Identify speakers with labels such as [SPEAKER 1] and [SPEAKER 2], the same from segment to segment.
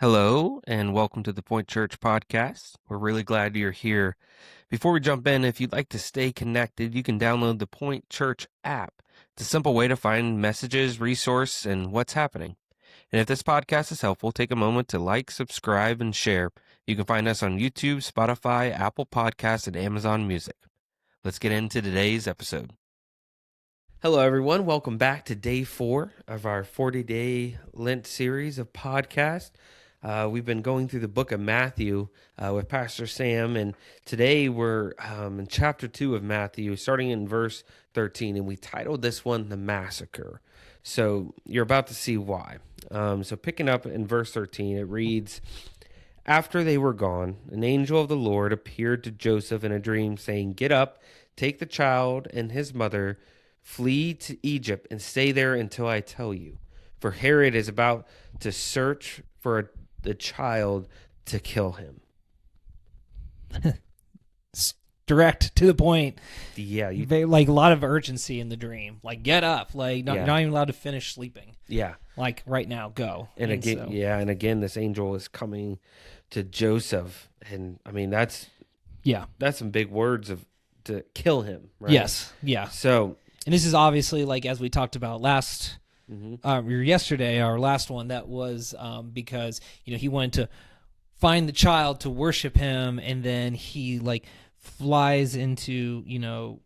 [SPEAKER 1] Hello, and welcome to the Point Church podcast. We're really glad you're here. Before we jump in, if you'd like to stay connected, you can download the Point Church app. It's a simple way to find messages, resource, and what's happening. And if this podcast is helpful, take a moment to like, subscribe, and share. You can find us on YouTube, Spotify, Apple Podcasts, and Amazon Music. Let's get into today's episode. Hello, everyone. Welcome back to day 4 of our 40-day Lent series of podcasts. We've been going through the book of Matthew with Pastor Sam, and today we're in chapter 2 of Matthew, starting in verse 13, and we titled this one, The Massacre. So you're about to see why. So picking up in verse 13, it reads, "After they were gone, an angel of the Lord appeared to Joseph in a dream, saying, 'Get up, take the child and his mother, flee to Egypt, and stay there until I tell you. For Herod is about to search for the child to kill him.'"
[SPEAKER 2] Direct to the point.
[SPEAKER 1] Yeah,
[SPEAKER 2] Like a lot of urgency in the dream. Like, get up. Like, not even allowed to finish sleeping.
[SPEAKER 1] yeah.
[SPEAKER 2] Like, right now, go.
[SPEAKER 1] And again, this angel is coming to Joseph, and I mean that's some big words to kill him, right?
[SPEAKER 2] Yes, yeah.
[SPEAKER 1] So,
[SPEAKER 2] and this is obviously, like, as we talked about yesterday, our last one, that was because, he wanted to find the child to worship him, and then he, like, flies into,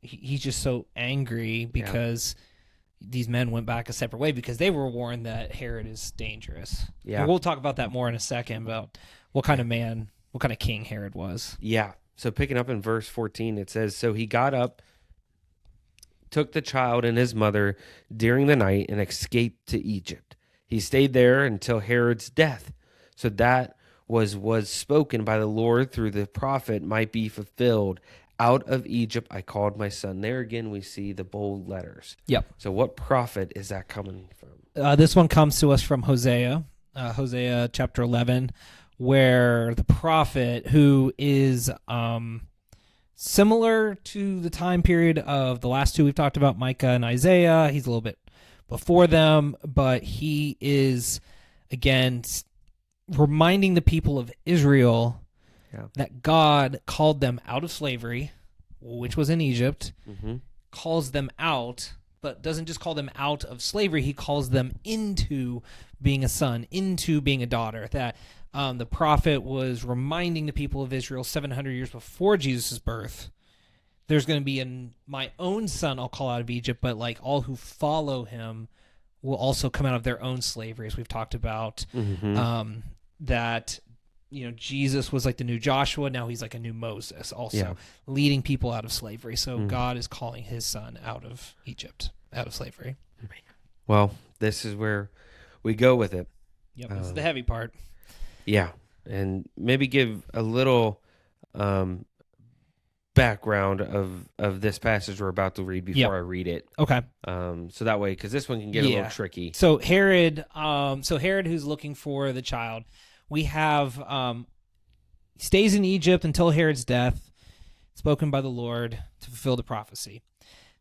[SPEAKER 2] he's just so angry because these men went back a separate way because they were warned that Herod is dangerous. Yeah. And we'll talk about that more in a second, about what kind of king Herod was.
[SPEAKER 1] Yeah. So picking up in verse 14, it says, "So he got up, took the child and his mother during the night, and escaped to Egypt. He stayed there until Herod's death, so that was spoken by the Lord through the prophet might be fulfilled. 'Out of Egypt I called my son.'" There again we see the bold letters.
[SPEAKER 2] Yep.
[SPEAKER 1] So what prophet is that coming from?
[SPEAKER 2] This one comes to us from Hosea chapter 11, where the prophet, who is similar to the time period of the last two we've talked about, Micah and Isaiah. He's a little bit before them, but he is, again, reminding the people of Israel that God called them out of slavery, which was in Egypt, calls them out, but doesn't just call them out of slavery. He calls them into being a son, into being a daughter. That the prophet was reminding the people of Israel 700 years before Jesus' birth, there's going to be my own son I'll call out of Egypt, but like all who follow him will also come out of their own slavery, as we've talked about. That Jesus was like the new Joshua. Now he's like a new Moses, also leading people out of slavery. So God is calling his son out of Egypt, out of slavery.
[SPEAKER 1] Well, this is where we go with it.
[SPEAKER 2] Yep, this is the heavy part.
[SPEAKER 1] Yeah, and maybe give a little background of this passage we're about to read before I read it.
[SPEAKER 2] Okay.
[SPEAKER 1] So that way, because this one can get a little tricky.
[SPEAKER 2] So Herod, who's looking for the child, we have stays in Egypt until Herod's death, spoken by the Lord to fulfill the prophecy.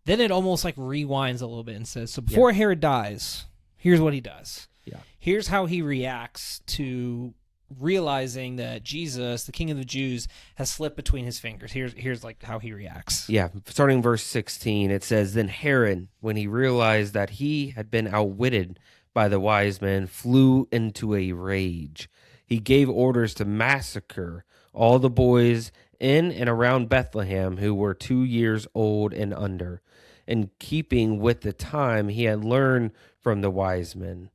[SPEAKER 2] Then it almost like rewinds a little bit and says, so before Herod dies, here's what he does. Yeah. Here's how he reacts to realizing that Jesus, the King of the Jews, has slipped between his fingers. Here's like how he reacts.
[SPEAKER 1] Yeah, starting verse 16, it says, "Then Herod, when he realized that he had been outwitted by the wise men, flew into a rage. He gave orders to massacre all the boys in and around Bethlehem who were 2 years old and under, in keeping with the time he had learned from the wise men.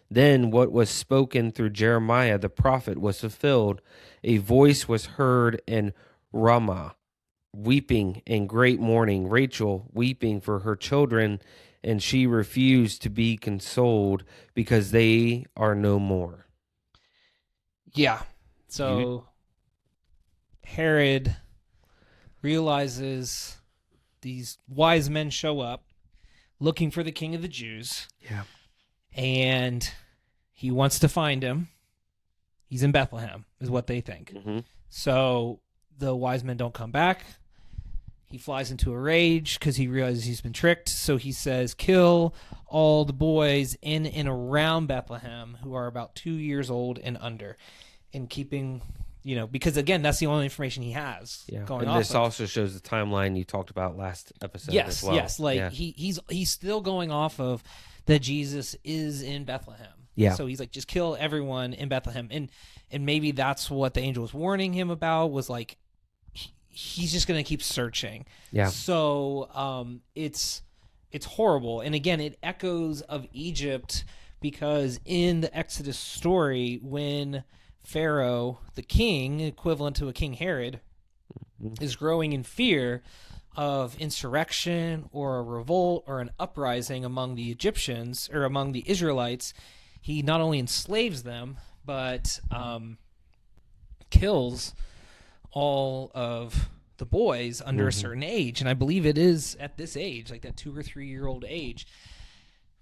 [SPEAKER 1] Then what was spoken through Jeremiah the prophet was fulfilled. A voice was heard in Ramah, weeping in great mourning, Rachel weeping for her children, and she refused to be consoled because they are no more."
[SPEAKER 2] Yeah. So Herod realizes these wise men show up looking for the King of the Jews.
[SPEAKER 1] Yeah.
[SPEAKER 2] And he wants to find him. He's in Bethlehem, is what they think. So the wise men don't come back. he flies into a rage because he realizes he's been tricked. So he says, kill all the boys in and around Bethlehem who are about 2 years old and under. And keeping, because again, that's the only information he has going
[SPEAKER 1] and
[SPEAKER 2] off
[SPEAKER 1] this
[SPEAKER 2] of.
[SPEAKER 1] also shows the timeline you talked about last episode as well.
[SPEAKER 2] Yes, he's still going off of that Jesus is in Bethlehem.
[SPEAKER 1] Yeah.
[SPEAKER 2] So he's like, just kill everyone in Bethlehem. And maybe that's what the angel was warning him about, was like, he's just going to keep searching.
[SPEAKER 1] Yeah.
[SPEAKER 2] So it's horrible. And again, it echoes of Egypt, because in the Exodus story, when Pharaoh, the king, equivalent to a King Herod, is growing in fear of insurrection or a revolt or an uprising among the Egyptians or among the Israelites, he not only enslaves them, but kills all of the boys under a certain age. And I believe it is at this age, like that 2 or 3 year old age.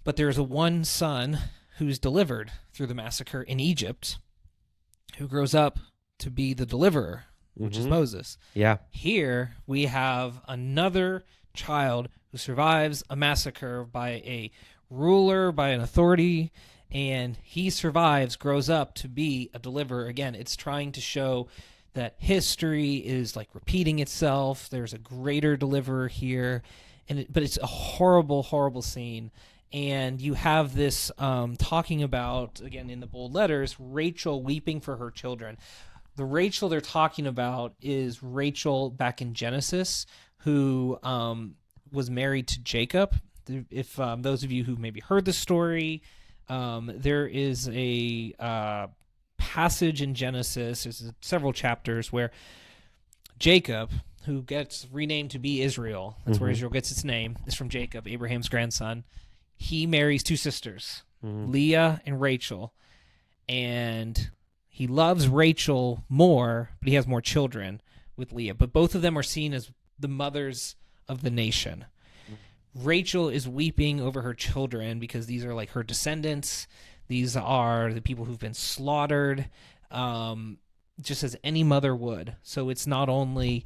[SPEAKER 2] But there's a one son who's delivered through the massacre in Egypt, who grows up to be the deliverer, which is Moses.
[SPEAKER 1] Yeah.
[SPEAKER 2] Here we have another child who survives a massacre by a ruler, by an authority, and he survives, grows up to be a deliverer. Again, it's trying to show that history is like repeating itself. There's a greater deliverer here, but it's a horrible, horrible scene. And you have this talking about, again, in the bold letters, Rachel weeping for her children. The Rachel they're talking about is Rachel back in Genesis, who was married to Jacob. If those of you who maybe heard the story, there is a passage in Genesis, there's several chapters, where Jacob, who gets renamed to be Israel, that's where Israel gets its name, is from Jacob, Abraham's grandson. He marries 2 sisters, Leah and Rachel, and he loves Rachel more, but he has more children with Leah. But both of them are seen as the mothers of the nation. Rachel is weeping over her children because these are like her descendants. These are the people who've been slaughtered, just as any mother would. So it's not only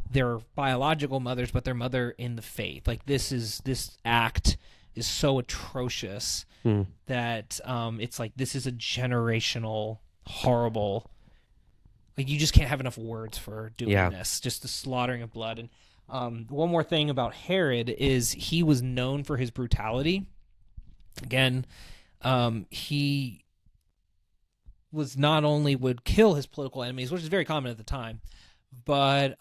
[SPEAKER 2] their biological mothers, but their mother in the faith. Like this act is so atrocious that it's like, this is a generational, horrible, like, you just can't have enough words for doing this, just the slaughtering of blood. And one more thing about Herod is he was known for his brutality. Again, he was not only would kill his political enemies, which is very common at the time, but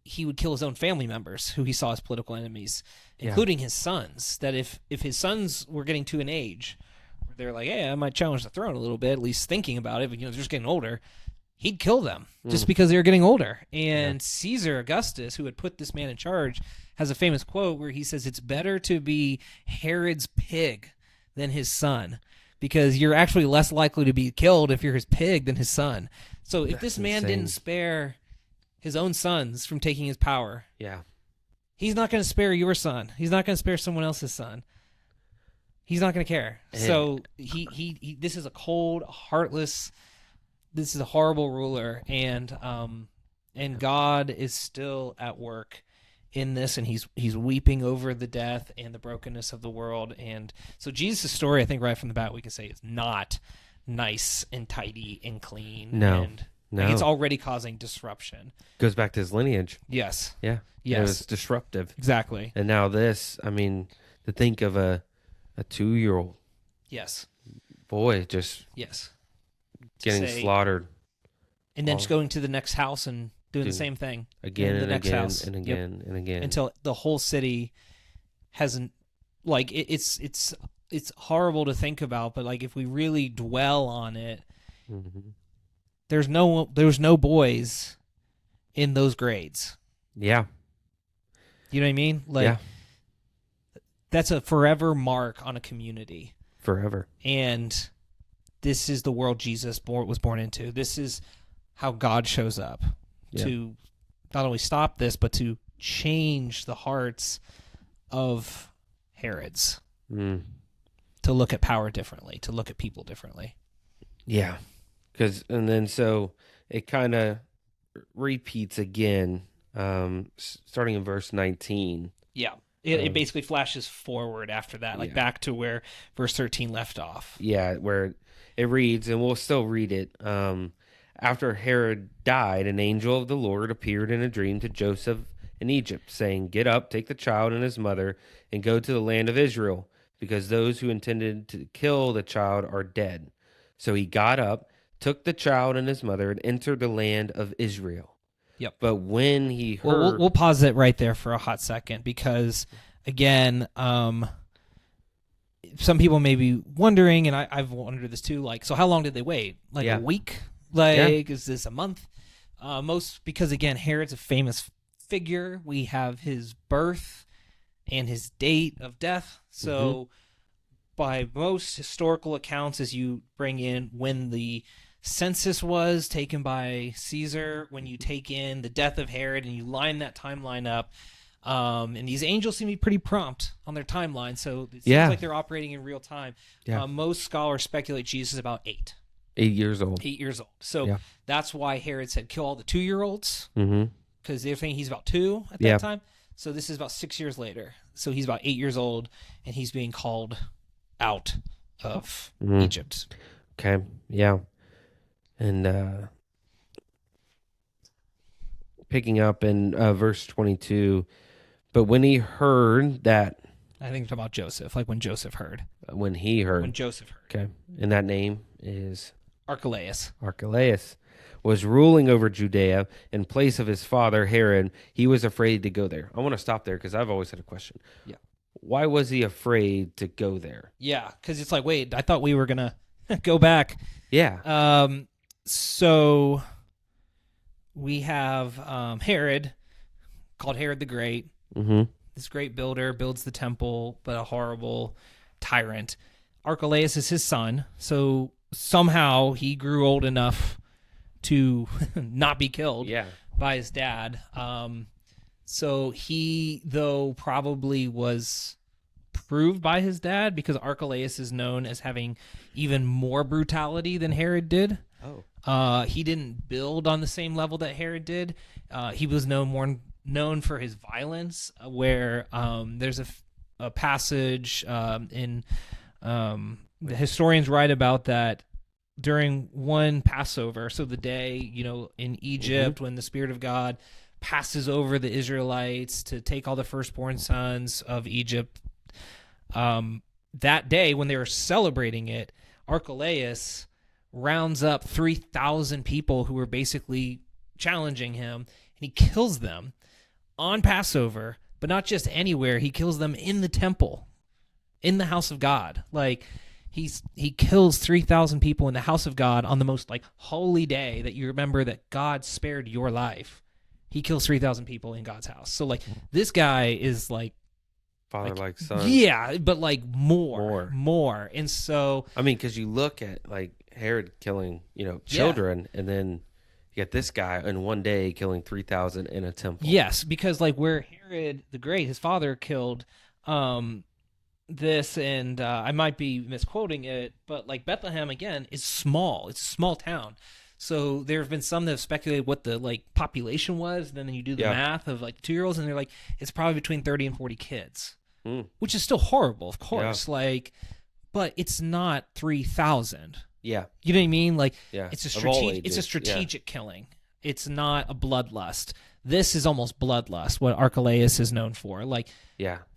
[SPEAKER 2] he would kill his own family members who he saw as political enemies, including his sons. That if his sons were getting to an age where they're like, hey, I might challenge the throne a little bit, at least thinking about it, but they're just getting older, he'd kill them just because they were getting older. And Caesar Augustus, who had put this man in charge, has a famous quote where he says, it's better to be Herod's pig than his son, because you're actually less likely to be killed if you're his pig than his son. So if this man didn't spare his own sons from taking his power, he's not going to spare your son. He's not going to spare someone else's son. He's not going to care. So he this is a cold, heartless, this is a horrible ruler, and God is still at work in this, and he's weeping over the death and the brokenness of the world. And so Jesus' story, I think right from the bat we can say, is not nice and tidy and clean.
[SPEAKER 1] No.
[SPEAKER 2] Like, it's already causing disruption.
[SPEAKER 1] Goes back to his lineage.
[SPEAKER 2] Yes.
[SPEAKER 1] Yeah.
[SPEAKER 2] Yes.
[SPEAKER 1] It was disruptive.
[SPEAKER 2] Exactly.
[SPEAKER 1] And now this, I mean, to think of a 2-year-old boy just getting slaughtered.
[SPEAKER 2] And then just going to the next house and doing the same thing.
[SPEAKER 1] Again
[SPEAKER 2] in the
[SPEAKER 1] and
[SPEAKER 2] next
[SPEAKER 1] again
[SPEAKER 2] house.
[SPEAKER 1] and again and again.
[SPEAKER 2] Until the whole city hasn't, like, it's horrible to think about, but like if we really dwell on it, there's no boys in those grades. Yeah. You know what I mean? Like, that's a forever mark on a community.
[SPEAKER 1] Forever.
[SPEAKER 2] And this is the world Jesus was born into. This is how God shows up to not only stop this, but to change the hearts of Herods to look at power differently, to look at people differently.
[SPEAKER 1] Yeah. And then so it kind of repeats again starting in verse 19.
[SPEAKER 2] Yeah. It basically flashes forward after that, like back to where verse 13 left off.
[SPEAKER 1] Yeah, where it reads, and we'll still read it. After Herod died, an angel of the Lord appeared in a dream to Joseph in Egypt, saying, "Get up, take the child and his mother, and go to the land of Israel, because those who intended to kill the child are dead." So he got up, took the child and his mother, and entered the land of Israel.
[SPEAKER 2] Yep.
[SPEAKER 1] But when he heard...
[SPEAKER 2] Well, we'll pause it right there for a hot second, because, again, some people may be wondering, and I've wondered this too, like, so how long did they wait? Like a week? Like, is this a month? Because, again, Herod's a famous figure. We have his birth and his date of death. So by most historical accounts, as you bring in when the census was taken by Caesar, when you take in the death of Herod and you line that timeline up, and these angels seem to be pretty prompt on their timeline, so it seems like they're operating in real time. Most scholars speculate Jesus is about 8
[SPEAKER 1] years old.
[SPEAKER 2] 8 years old. So that's why Herod said kill all the 2-year-olds, because they're thinking he's about 2 at that time. So this is about 6 years later. So he's about 8 years old, and he's being called out of Egypt.
[SPEAKER 1] Okay, yeah. And picking up in verse 22, but when he heard that...
[SPEAKER 2] I think you're talking about Joseph, like when Joseph heard.
[SPEAKER 1] When he heard.
[SPEAKER 2] When Joseph heard.
[SPEAKER 1] Okay, and that name is...
[SPEAKER 2] Archelaus.
[SPEAKER 1] Archelaus was ruling over Judea in place of his father Herod. He was afraid to go there. I want to stop there because I've always had a question.
[SPEAKER 2] Yeah.
[SPEAKER 1] Why was he afraid to go there?
[SPEAKER 2] Yeah, because it's like, wait, I thought we were going to go back.
[SPEAKER 1] Yeah.
[SPEAKER 2] So we have Herod, called Herod the Great. This great builder, builds the temple, but a horrible tyrant. Archelaus is his son, so somehow he grew old enough to not be killed by his dad. So he, though, probably was proved by his dad, because Archelaus is known as having even more brutality than Herod did. He didn't build on the same level that Herod did. He was known for his violence, where there's a passage in the historians write about that during one Passover. So the day, in Egypt, when the Spirit of God passes over the Israelites to take all the firstborn sons of Egypt, that day when they were celebrating it, Archelaus rounds up 3,000 people who were basically challenging him, and he kills them on Passover, but not just anywhere. He kills them in the temple, in the house of God. Like, he kills 3,000 people in the house of God on the most holy day that you remember that God spared your life. He kills 3,000 people in God's house. So this guy is
[SPEAKER 1] father like son.
[SPEAKER 2] Yeah, but more. And so
[SPEAKER 1] I mean, because you look at Herod killing children, and then you get this guy in one day killing 3,000 in a temple.
[SPEAKER 2] Yes, because where Herod the Great, his father, killed this, and I might be misquoting it, but Bethlehem again is small. It's a small town. So there have been some that have speculated what the population was. Then you do the math of 2-year-olds, and they're it's probably between 30 and 40 kids, which is still horrible, of course. But it's not 3,000.
[SPEAKER 1] Yeah,
[SPEAKER 2] you know what I mean.
[SPEAKER 1] It's
[SPEAKER 2] a strategic killing. It's not a bloodlust. This is almost bloodlust. What Archelaus is known for.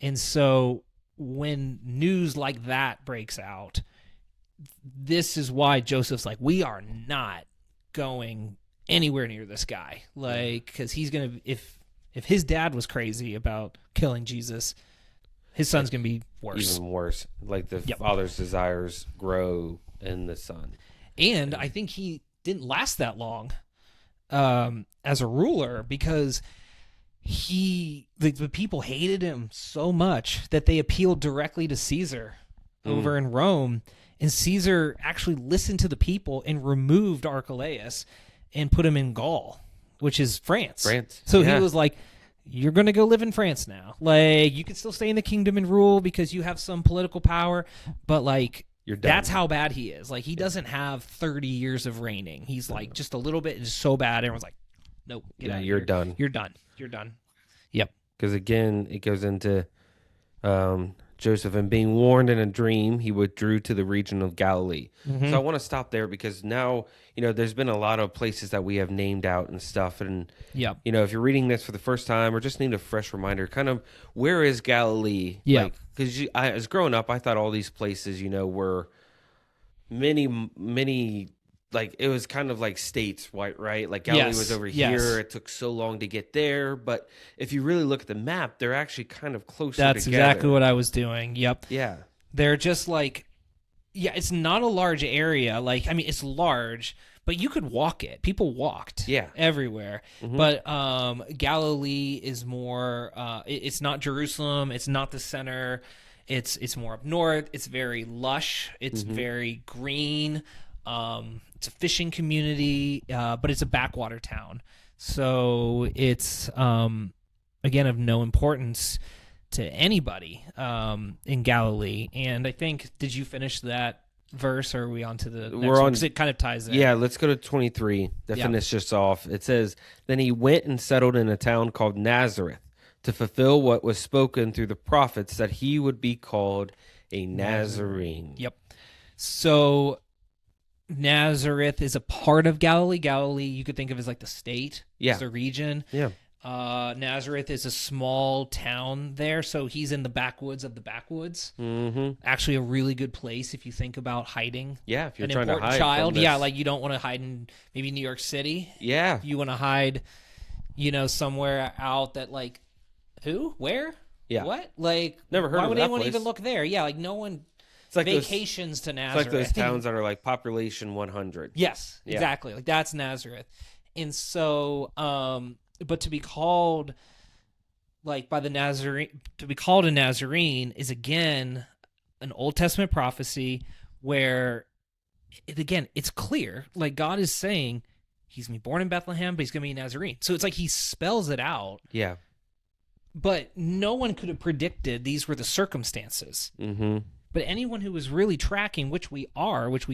[SPEAKER 2] And so when news like that breaks out, this is why Joseph's we are not going anywhere near this guy, because he's gonna, if his dad was crazy about killing Jesus, his son's gonna be worse,
[SPEAKER 1] even worse. The father's desires grow in the son,
[SPEAKER 2] and I think he didn't last that long as a ruler, because the people hated him so much that they appealed directly to Caesar over in Rome. And Caesar actually listened to the people and removed Archelaus and put him in Gaul, which is France. So he was you're going to go live in France now. You can still stay in the kingdom and rule because you have some political power, but
[SPEAKER 1] you're done.
[SPEAKER 2] That's how bad he is. He doesn't have 30 years of reigning. He's just a little bit, and just so bad. Everyone's Nope. Get
[SPEAKER 1] Yeah,
[SPEAKER 2] out of
[SPEAKER 1] you're
[SPEAKER 2] here.
[SPEAKER 1] done.
[SPEAKER 2] You're done. You're done. Yep.
[SPEAKER 1] Because again, it goes into Joseph, and being warned in a dream, he withdrew to the region of Galilee. So I want to stop there because now, there's been a lot of places that we have named out and stuff. And,
[SPEAKER 2] Yep.
[SPEAKER 1] if you're reading this for the first time or just need a fresh reminder, kind of where is Galilee?
[SPEAKER 2] Yeah.
[SPEAKER 1] Because as growing up, I thought all these places, were many, like it was kind of like states, right? Like Galilee was over here. It took so long to get there, but if you really look at the map, they're actually kind of closer.
[SPEAKER 2] That's
[SPEAKER 1] together.
[SPEAKER 2] exactly what I was doing. Yep.
[SPEAKER 1] Yeah.
[SPEAKER 2] They're just like, it's not a large area. Like, I mean, it's large, but you could walk it. People walked.
[SPEAKER 1] Yeah.
[SPEAKER 2] Everywhere.
[SPEAKER 1] Mm-hmm.
[SPEAKER 2] But Galilee is more. It's not Jerusalem. It's not the center. It's more up north. It's very lush. It's very green. It's a fishing community, but it's a backwater town. So it's, again, of no importance to anybody in Galilee. And I think, did you finish that verse, or are we on to the next one? Because it kind of ties in.
[SPEAKER 1] Yeah, let's go to 23 to finish this off. It says, then he went and settled in a town called Nazareth to fulfill what was spoken through the prophets, that he would be called a Nazarene.
[SPEAKER 2] Yep. So Nazareth is a part of Galilee. Galilee, you could think of as like the state, as the region.
[SPEAKER 1] Yeah.
[SPEAKER 2] Nazareth is a small town there, so he's in the backwoods of the backwoods. Mm-hmm. Actually, a really good place if you think about hiding.
[SPEAKER 1] Yeah, if you're
[SPEAKER 2] an
[SPEAKER 1] trying to
[SPEAKER 2] important
[SPEAKER 1] hide
[SPEAKER 2] child.
[SPEAKER 1] from this.
[SPEAKER 2] Yeah, like you don't want to hide in maybe New York City.
[SPEAKER 1] Yeah.
[SPEAKER 2] You want to hide, somewhere out that like, who, where, what, like
[SPEAKER 1] never heard.
[SPEAKER 2] Why
[SPEAKER 1] of
[SPEAKER 2] would
[SPEAKER 1] that
[SPEAKER 2] anyone
[SPEAKER 1] place.
[SPEAKER 2] even look there? Yeah, like no one.
[SPEAKER 1] It's like
[SPEAKER 2] vacations to Nazareth.
[SPEAKER 1] It's like those towns that are like population 100.
[SPEAKER 2] Yes, exactly. Like that's Nazareth. And so, but to be called like by the Nazarene, to be called a Nazarene is again an Old Testament prophecy where it's clear. Like God is saying he's going to be born in Bethlehem, but he's going to be a Nazarene. So it's like he spells it out.
[SPEAKER 1] Yeah.
[SPEAKER 2] But no one could have predicted these were the circumstances.
[SPEAKER 1] Mm-hmm.
[SPEAKER 2] But anyone who was really tracking, which we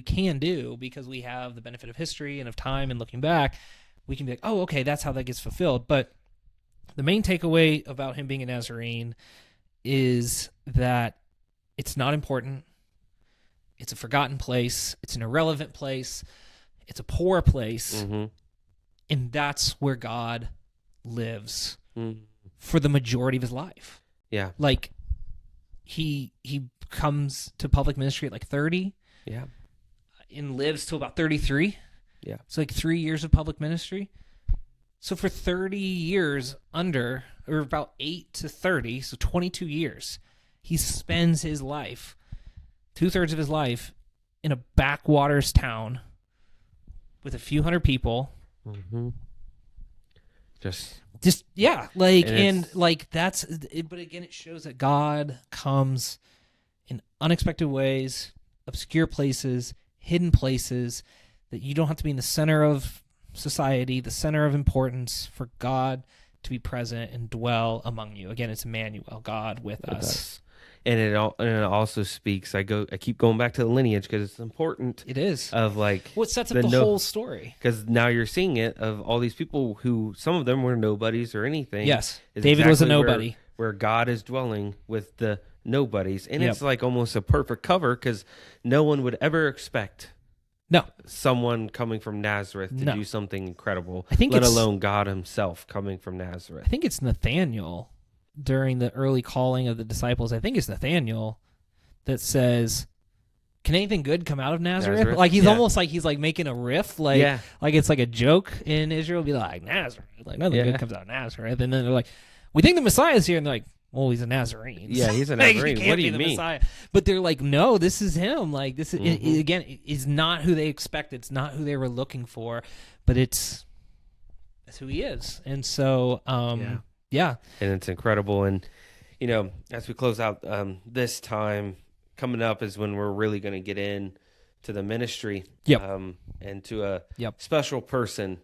[SPEAKER 2] can do because we have the benefit of history and of time and looking back, we can be like, oh, okay, that's how that gets fulfilled. But the main takeaway about him being a Nazarene is that it's not important. It's a forgotten place. It's an irrelevant place. It's a poor place.
[SPEAKER 1] Mm-hmm.
[SPEAKER 2] And that's where God lives for the majority of his life.
[SPEAKER 1] Yeah.
[SPEAKER 2] Like, he comes to public ministry at like 30.
[SPEAKER 1] Yeah.
[SPEAKER 2] And lives till about 33.
[SPEAKER 1] Yeah.
[SPEAKER 2] It's like 3 years of public ministry. So for 30 years or about 8 to 30, so 22 years, he spends his life, 2/3 of his life, in a backwaters town with a few hundred people.
[SPEAKER 1] Mm-hmm.
[SPEAKER 2] Just yeah, like and like that's it, but again it shows that God comes in unexpected ways, obscure places, hidden places, that you don't have to be in the center of society, the center of importance for God to be present and dwell among you. Again, it's Emmanuel, God with us.
[SPEAKER 1] And it also speaks. I keep going back to the lineage because it's important.
[SPEAKER 2] It is
[SPEAKER 1] of like
[SPEAKER 2] what sets up the whole story.
[SPEAKER 1] Because now you're seeing it of all these people who some of them were nobodies or anything.
[SPEAKER 2] Yes, David was a nobody.
[SPEAKER 1] Where God is dwelling with the nobodies, and it's like almost a perfect cover because no one would ever expect someone coming from Nazareth to do something incredible. Let alone God Himself coming from Nazareth.
[SPEAKER 2] I think it's Nathaniel. During the early calling of the disciples, I think it's Nathaniel that says, "Can anything good come out of Nazareth?" Like he's almost like he's like making a riff, like it's like a joke in Israel. Be like Nazareth, like nothing good comes out of Nazareth, and then they're like, "We think the Messiah's here," and they're like, "Well, he's a Nazarene."
[SPEAKER 1] Yeah, he's a Nazarene.
[SPEAKER 2] Like,
[SPEAKER 1] what do you mean?
[SPEAKER 2] Messiah. But they're like, "No, this is him. Like this is again, is not who they expected. It's not who they were looking for, but that's who he is." And so, yeah.
[SPEAKER 1] And it's incredible. And, as we close out this time, coming up is when we're really going to get in to the ministry and to a special person,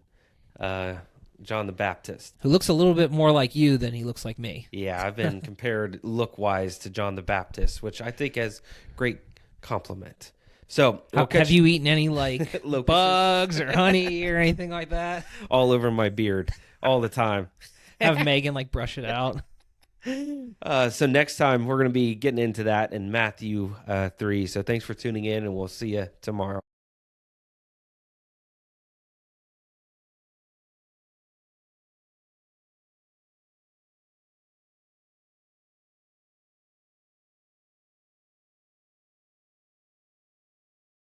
[SPEAKER 1] John the Baptist.
[SPEAKER 2] Who looks a little bit more like you than he looks like me.
[SPEAKER 1] Yeah, I've been compared look-wise to John the Baptist, which I think has great compliment. So
[SPEAKER 2] Have you eaten any like
[SPEAKER 1] Locusts.
[SPEAKER 2] bugs or honey or anything like that?
[SPEAKER 1] all over my beard all the time.
[SPEAKER 2] Have Megan like brush it out.
[SPEAKER 1] So next time we're going to be getting into that in Matthew 3. So thanks for tuning in, and we'll see you tomorrow.